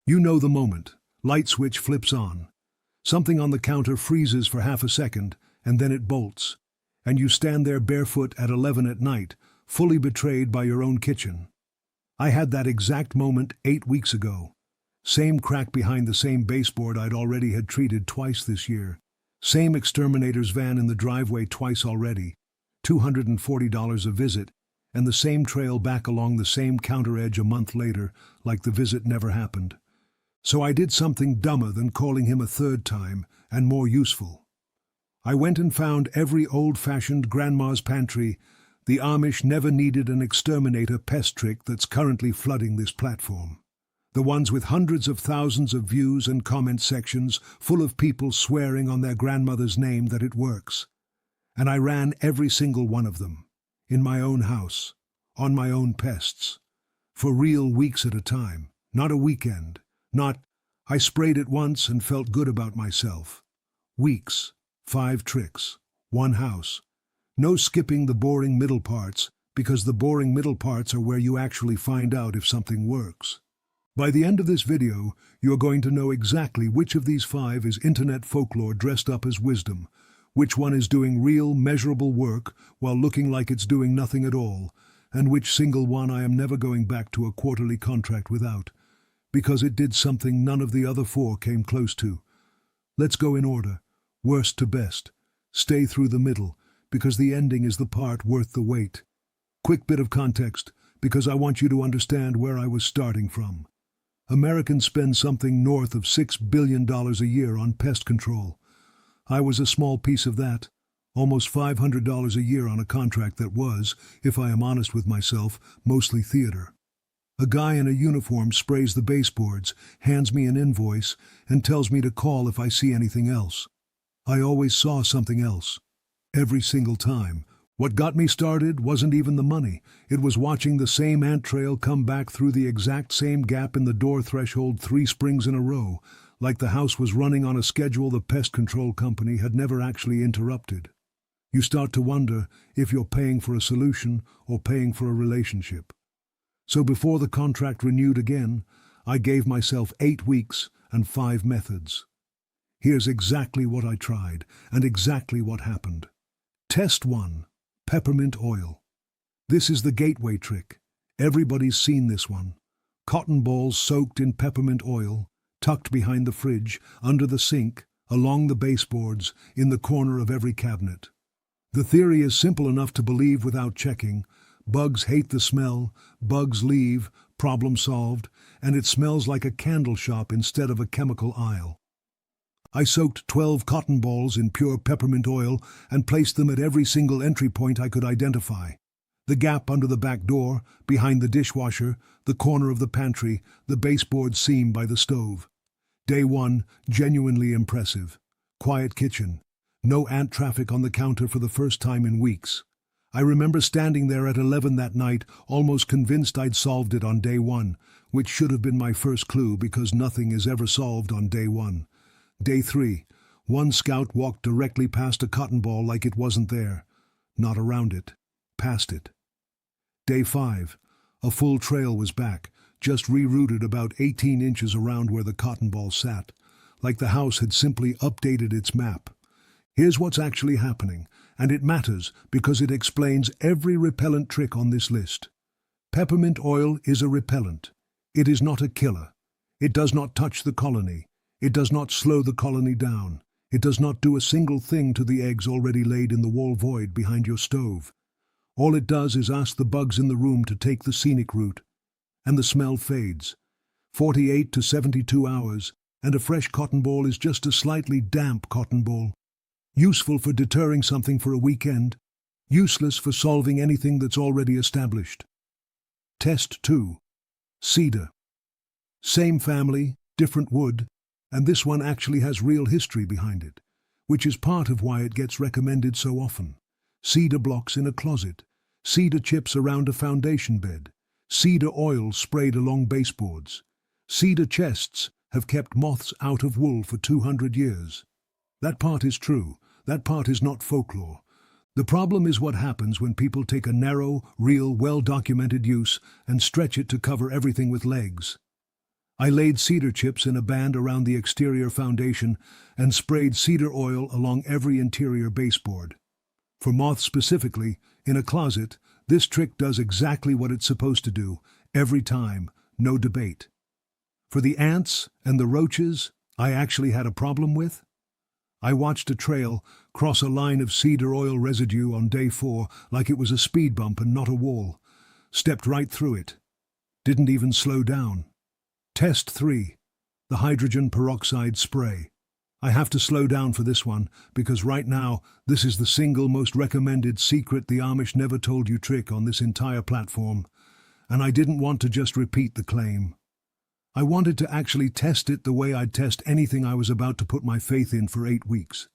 You know the moment. Light switch flips on. Something on the counter freezes for half a second, and then it bolts. And you stand there barefoot at 11 at night, fully betrayed by your own kitchen. I had that exact moment 8 weeks ago. Same crack behind the same baseboard I'd already had treated twice this year. Same exterminator's van in the driveway twice already. $240 a visit, and the same trail back along the same counter edge a month later, like the visit never happened. So I did something dumber than calling him a third time, and more useful. I went and found every old-fashioned grandma's pantry. The Amish never needed an exterminator pest trick that's currently flooding this platform. The ones with hundreds of thousands of views and comment sections full of people swearing on their grandmother's name that it works. And I ran every single one of them. In my own house. On my own pests. For real weeks at a time. Not a weekend. Not, I sprayed it once and felt good about myself. Weeks. 5 tricks. 1 house. No skipping the boring middle parts, because the boring middle parts are where you actually find out if something works. By the end of this video, you are going to know exactly which of these 5 is internet folklore dressed up as wisdom, which one is doing real, measurable work while looking like it's doing nothing at all, and which single one I am never going back to a quarterly contract without, because it did something none of the other 4 came close to. Let's go in order, worst to best. Stay through the middle, because the ending is the part worth the wait. Quick bit of context, because I want you to understand where I was starting from. Americans spend something north of $6 billion a year on pest control. I was a small piece of that, almost $500 a year on a contract that was, if I am honest with myself, mostly theater. A guy in a uniform sprays the baseboards, hands me an invoice, and tells me to call if I see anything else. I always saw something else. Every single time. What got me started wasn't even the money. It was watching the same ant trail come back through the exact same gap in the door threshold 3 springs in a row, like the house was running on a schedule the pest control company had never actually interrupted. You start to wonder if you're paying for a solution or paying for a relationship. So before the contract renewed again, I gave myself 8 weeks and 5 methods. Here's exactly what I tried and exactly what happened. Test 1. Peppermint oil. This is the gateway trick. Everybody's seen this one. Cotton balls soaked in peppermint oil, tucked behind the fridge, under the sink, along the baseboards, in the corner of every cabinet. The theory is simple enough to believe without checking. Bugs hate the smell, bugs leave, problem solved, and it smells like a candle shop instead of a chemical aisle. I soaked 12 cotton balls in pure peppermint oil and placed them at every single entry point I could identify. The gap under the back door, behind the dishwasher, the corner of the pantry, the baseboard seam by the stove. Day 1, genuinely impressive. Quiet kitchen. No ant traffic on the counter for the first time in weeks. I remember standing there at 11 that night, almost convinced I'd solved it on day 1, which should have been my first clue because nothing is ever solved on day 1. Day 3, one scout walked directly past a cotton ball like it wasn't there. Not around it. Past it. Day 5, a full trail was back, just rerouted about 18 inches around where the cotton ball sat, like the house had simply updated its map. Here's what's actually happening, and it matters because it explains every repellent trick on this list. Peppermint oil is a repellent. It is not a killer. It does not touch the colony. It does not slow the colony down. It does not do a single thing to the eggs already laid in the wall void behind your stove. All it does is ask the bugs in the room to take the scenic route, and the smell fades. 48 to 72 hours, and a fresh cotton ball is just a slightly damp cotton ball. Useful for deterring something for a weekend, useless for solving anything that's already established. Test 2. Cedar. Same family, different wood, and this one actually has real history behind it, which is part of why it gets recommended so often. Cedar blocks in a closet, cedar chips around a foundation bed, cedar oil sprayed along baseboards. Cedar chests have kept moths out of wool for 200 years. That part is true. That part is not folklore. The problem is what happens when people take a narrow, real, well-documented use and stretch it to cover everything with legs. I laid cedar chips in a band around the exterior foundation and sprayed cedar oil along every interior baseboard. For moths specifically, in a closet, this trick does exactly what it's supposed to do, every time, no debate. For the ants and the roaches I actually had a problem with, I watched a trail cross a line of cedar oil residue on day 4 like it was a speed bump and not a wall. Stepped right through it. Didn't even slow down. Test 3. The hydrogen peroxide spray. I have to slow down for this one because right now this is the single most recommended secret the Amish never told you trick on this entire platform, and I didn't want to just repeat the claim. I wanted to actually test it the way I'd test anything I was about to put my faith in for 8 weeks.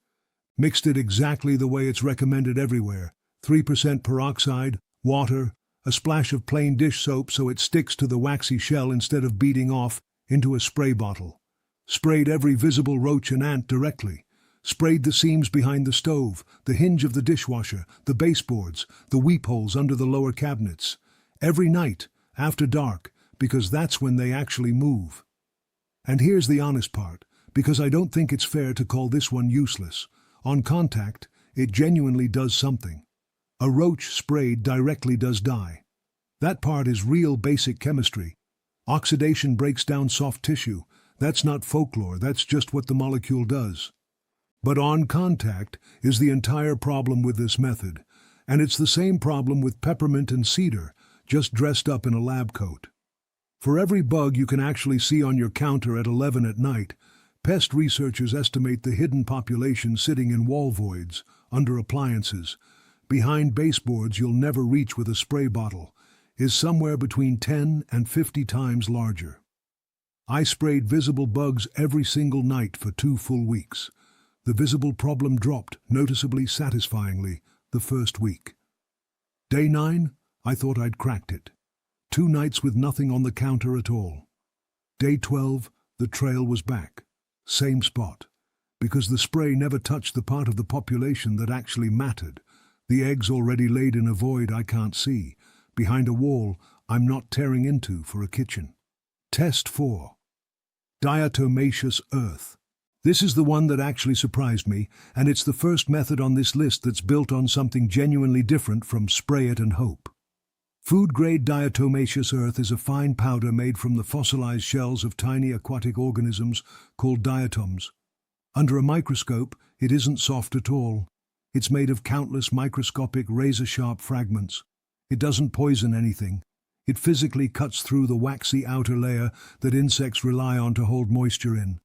Mixed it exactly the way it's recommended everywhere. 3% peroxide, water, a splash of plain dish soap so it sticks to the waxy shell instead of beading off, into a spray bottle. Sprayed every visible roach and ant directly. Sprayed the seams behind the stove, the hinge of the dishwasher, the baseboards, the weep holes under the lower cabinets. Every night, after dark, because that's when they actually move. And here's the honest part, because I don't think it's fair to call this one useless. On contact, it genuinely does something. A roach sprayed directly does die. That part is real basic chemistry. Oxidation breaks down soft tissue. That's not folklore, that's just what the molecule does. But on contact is the entire problem with this method, and it's the same problem with peppermint and cedar, just dressed up in a lab coat. For every bug you can actually see on your counter at 11 at night, Pest researchers estimate the hidden population sitting in wall voids, under appliances, behind baseboards you'll never reach with a spray bottle, is somewhere between 10 and 50 times larger. I sprayed visible bugs every single night for 2 full weeks. The visible problem dropped noticeably satisfyingly the first week. Day 9, I thought I'd cracked it. 2 nights with nothing on the counter at all. Day 12, the trail was back. Same spot. Because the spray never touched the part of the population that actually mattered. The eggs already laid in a void I can't see, behind a wall I'm not tearing into for a kitchen. Test 4. Diatomaceous earth. This is the one that actually surprised me, and it's the first method on this list that's built on something genuinely different from spray it and hope. Food-grade diatomaceous earth is a fine powder made from the fossilized shells of tiny aquatic organisms called diatoms. Under a microscope, it isn't soft at all. It's made of countless microscopic razor-sharp fragments. It doesn't poison anything. It physically cuts through the waxy outer layer that insects rely on to hold moisture in.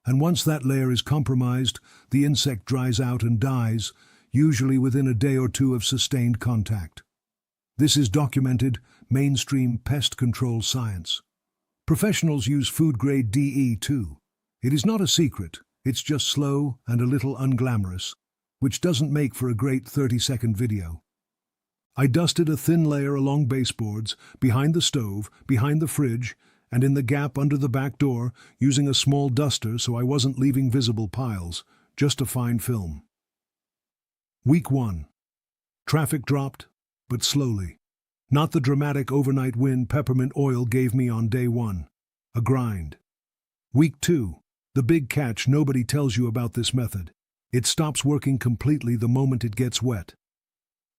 And once that layer is compromised, the insect dries out and dies, usually within a day or 2 of sustained contact. This is documented, mainstream pest control science. Professionals use food-grade DE too. It is not a secret, it's just slow and a little unglamorous, which doesn't make for a great 30-second video. I dusted a thin layer along baseboards, behind the stove, behind the fridge, and in the gap under the back door, using a small duster so I wasn't leaving visible piles, just a fine film. Week 1. Traffic dropped, but slowly. Not the dramatic overnight win peppermint oil gave me on day 1. A grind. Week 2. The big catch nobody tells you about this method. It stops working completely the moment it gets wet.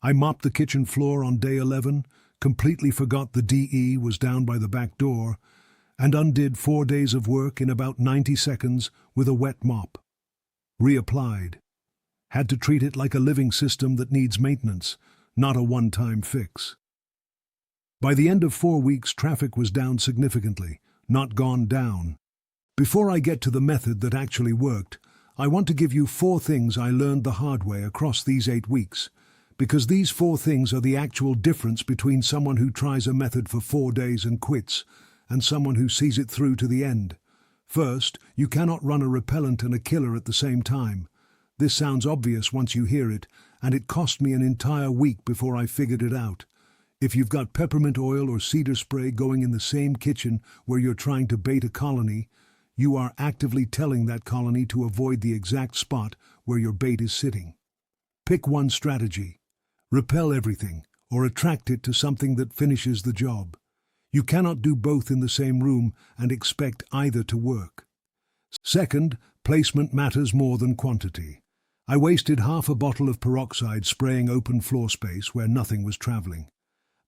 I mopped the kitchen floor on day 11, completely forgot the DE was down by the back door, and undid 4 days of work in about 90 seconds with a wet mop. Reapplied. Had to treat it like a living system that needs maintenance, not a one-time fix. By the end of 4 weeks, traffic was down significantly, not gone down. Before I get to the method that actually worked, I want to give you 4 things I learned the hard way across these 8 weeks, because these 4 things are the actual difference between someone who tries a method for 4 days and quits, and someone who sees it through to the end. First, you cannot run a repellent and a killer at the same time. This sounds obvious once you hear it, and it cost me an entire week before I figured it out. If you've got peppermint oil or cedar spray going in the same kitchen where you're trying to bait a colony, you are actively telling that colony to avoid the exact spot where your bait is sitting. Pick one strategy. Repel everything, or attract it to something that finishes the job. You cannot do both in the same room and expect either to work. Second, placement matters more than quantity. I wasted half a bottle of peroxide spraying open floor space where nothing was traveling.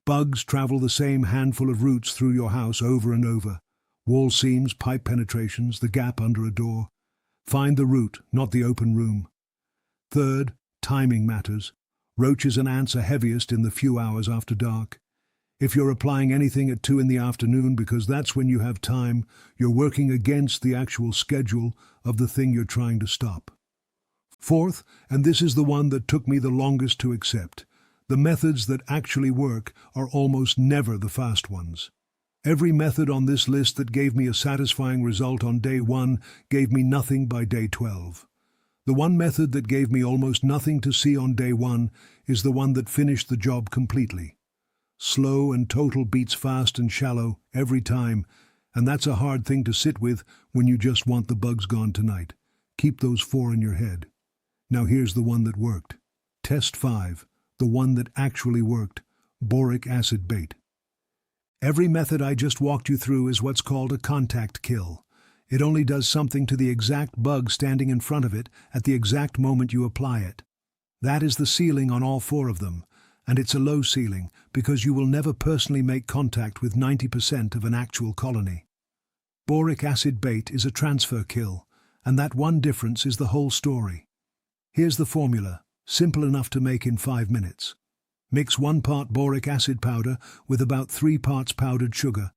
Bugs travel the same handful of routes through your house over and over. Wall seams, pipe penetrations, the gap under a door. Find the route, not the open room. Third, timing matters. Roaches and ants are heaviest in the few hours after dark. If you're applying anything at 2 in the afternoon because that's when you have time, you're working against the actual schedule of the thing you're trying to stop. Fourth, and this is the one that took me the longest to accept, the methods that actually work are almost never the fast ones. Every method on this list that gave me a satisfying result on day 1 gave me nothing by day 12. The one method that gave me almost nothing to see on day 1 is the one that finished the job completely. Slow and total beats fast and shallow every time, and that's a hard thing to sit with when you just want the bugs gone tonight. Keep those 4 in your head. Now here's the one that worked. Test 5, the one that actually worked, boric acid bait. Every method I just walked you through is what's called a contact kill. It only does something to the exact bug standing in front of it at the exact moment you apply it. That is the ceiling on all 4 of them, and it's a low ceiling because you will never personally make contact with 90% of an actual colony. Boric acid bait is a transfer kill, and that one difference is the whole story. Here's the formula, simple enough to make in 5 minutes. Mix 1 part boric acid powder with about 3 parts powdered sugar,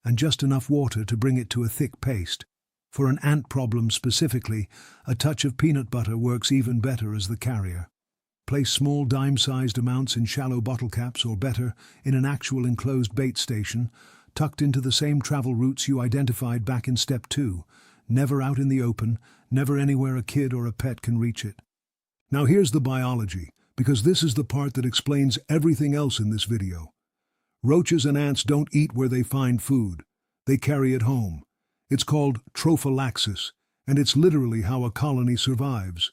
and just enough water to bring it to a thick paste. For an ant problem specifically, a touch of peanut butter works even better as the carrier. Place small dime-sized amounts in shallow bottle caps or better, in an actual enclosed bait station, tucked into the same travel routes you identified back in step 2, never out in the open, never anywhere a kid or a pet can reach it. Now here's the biology, because this is the part that explains everything else in this video. Roaches and ants don't eat where they find food. They carry it home. It's called trophallaxis, and it's literally how a colony survives.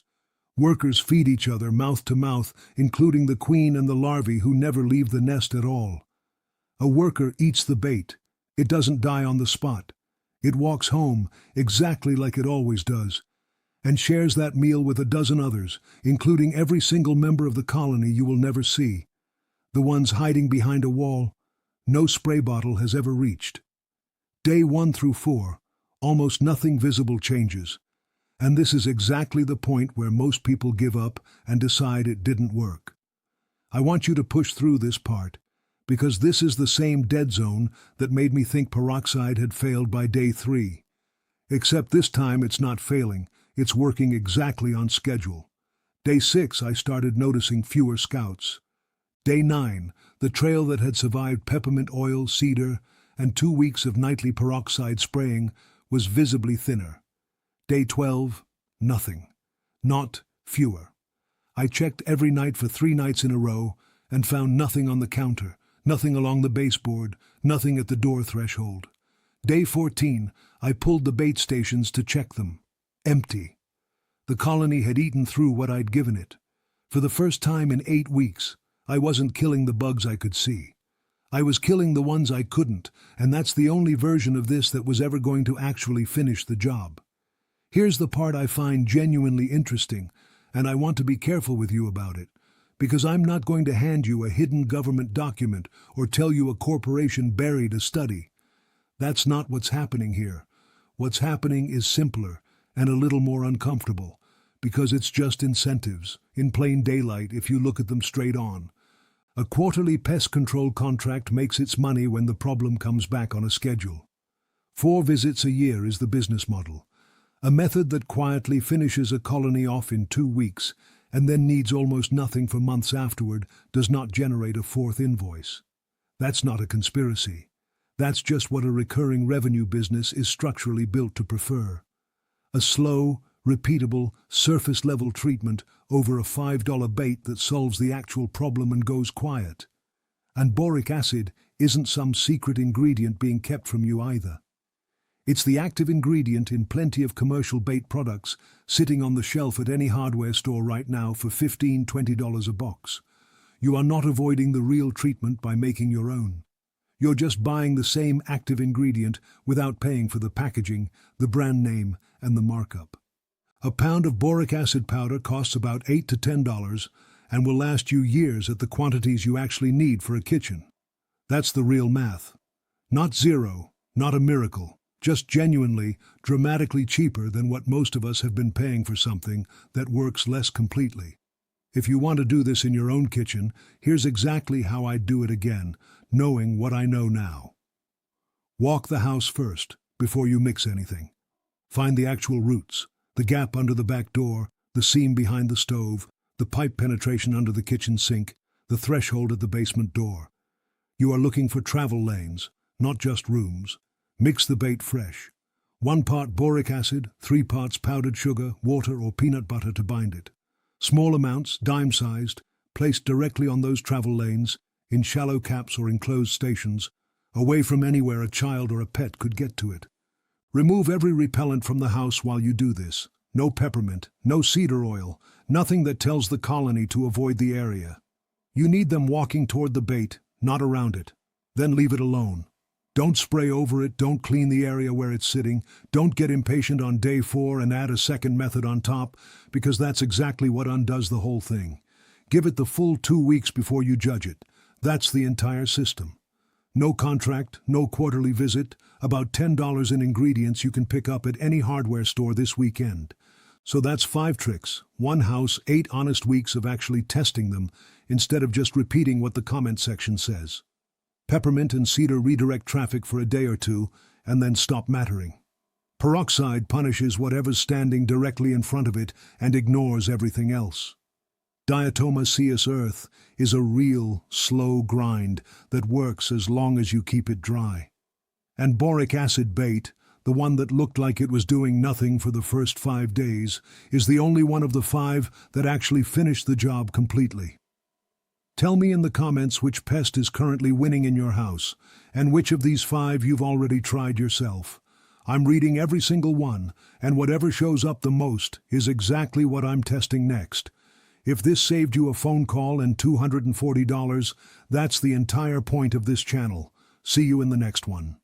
Workers feed each other mouth to mouth, including the queen and the larvae who never leave the nest at all. A worker eats the bait. It doesn't die on the spot. It walks home, exactly like it always does, and shares that meal with a dozen others, including every single member of the colony you will never see. The ones hiding behind a wall no spray bottle has ever reached. Day 1 through 4, almost nothing visible changes. And this is exactly the point where most people give up and decide it didn't work. I want you to push through this part, because this is the same dead zone that made me think peroxide had failed by day 3. Except this time it's not failing, it's working exactly on schedule. Day 6 I started noticing fewer scouts. Day 9, the trail that had survived peppermint oil, cedar, and 2 weeks of nightly peroxide spraying was visibly thinner. Day 12, nothing. Not fewer. I checked every night for 3 nights in a row and found nothing on the counter, nothing along the baseboard, nothing at the door threshold. Day 14, I pulled the bait stations to check them. Empty. The colony had eaten through what I'd given it. For the first time in 8 weeks, I wasn't killing the bugs I could see. I was killing the ones I couldn't, and that's the only version of this that was ever going to actually finish the job. Here's the part I find genuinely interesting, and I want to be careful with you about it, because I'm not going to hand you a hidden government document or tell you a corporation buried a study. That's not what's happening here. What's happening is simpler and a little more uncomfortable, because it's just incentives, in plain daylight if you look at them straight on. A quarterly pest control contract makes its money when the problem comes back on a schedule. 4 visits a year is the business model. A method that quietly finishes a colony off in 2 weeks and then needs almost nothing for months afterward does not generate a 4th invoice. That's not a conspiracy. That's just what a recurring revenue business is structurally built to prefer. A slow, repeatable, surface-level treatment over a $5 bait that solves the actual problem and goes quiet. And boric acid isn't some secret ingredient being kept from you either. It's the active ingredient in plenty of commercial bait products sitting on the shelf at any hardware store right now for $15–20 a box. You are not avoiding the real treatment by making your own. You're just buying the same active ingredient without paying for the packaging, the brand name, and the markup. A pound of boric acid powder costs about $8 to $10 and will last you years at the quantities you actually need for a kitchen. That's the real math. Not zero, not a miracle, just genuinely, dramatically cheaper than what most of us have been paying for something that works less completely. If you want to do this in your own kitchen, here's exactly how I'd do it again, knowing what I know now. Walk the house first, before you mix anything. Find the actual roots, the gap under the back door, the seam behind the stove, the pipe penetration under the kitchen sink, the threshold at the basement door. You are looking for travel lanes, not just rooms. Mix the bait fresh. 1 part boric acid, 3 parts powdered sugar, water or peanut butter to bind it. Small amounts, dime-sized, placed directly on those travel lanes, in shallow caps or enclosed stations, away from anywhere a child or a pet could get to it. Remove every repellent from the house while you do this. No peppermint, no cedar oil, nothing that tells the colony to avoid the area. You need them walking toward the bait, not around it. Then leave it alone. Don't spray over it, don't clean the area where it's sitting, don't get impatient on day 4 and add a second method on top, because that's exactly what undoes the whole thing. Give it the full 2 weeks before you judge it. That's the entire system. No contract, no quarterly visit, about $10 in ingredients you can pick up at any hardware store this weekend. So that's 5 tricks, 1 house, 8 honest weeks of actually testing them, instead of just repeating what the comment section says. Peppermint and cedar redirect traffic for a day or 2, and then stop mattering. Peroxide punishes whatever's standing directly in front of it and ignores everything else. Diatoma ceus earth is a real, slow grind that works as long as you keep it dry. And boric acid bait, the one that looked like it was doing nothing for the first 5 days, is the only one of the 5 that actually finished the job completely. Tell me in the comments which pest is currently winning in your house, and which of these 5 you've already tried yourself. I'm reading every single one, and whatever shows up the most is exactly what I'm testing next. If this saved you a phone call and $240, that's the entire point of this channel. See you in the next one.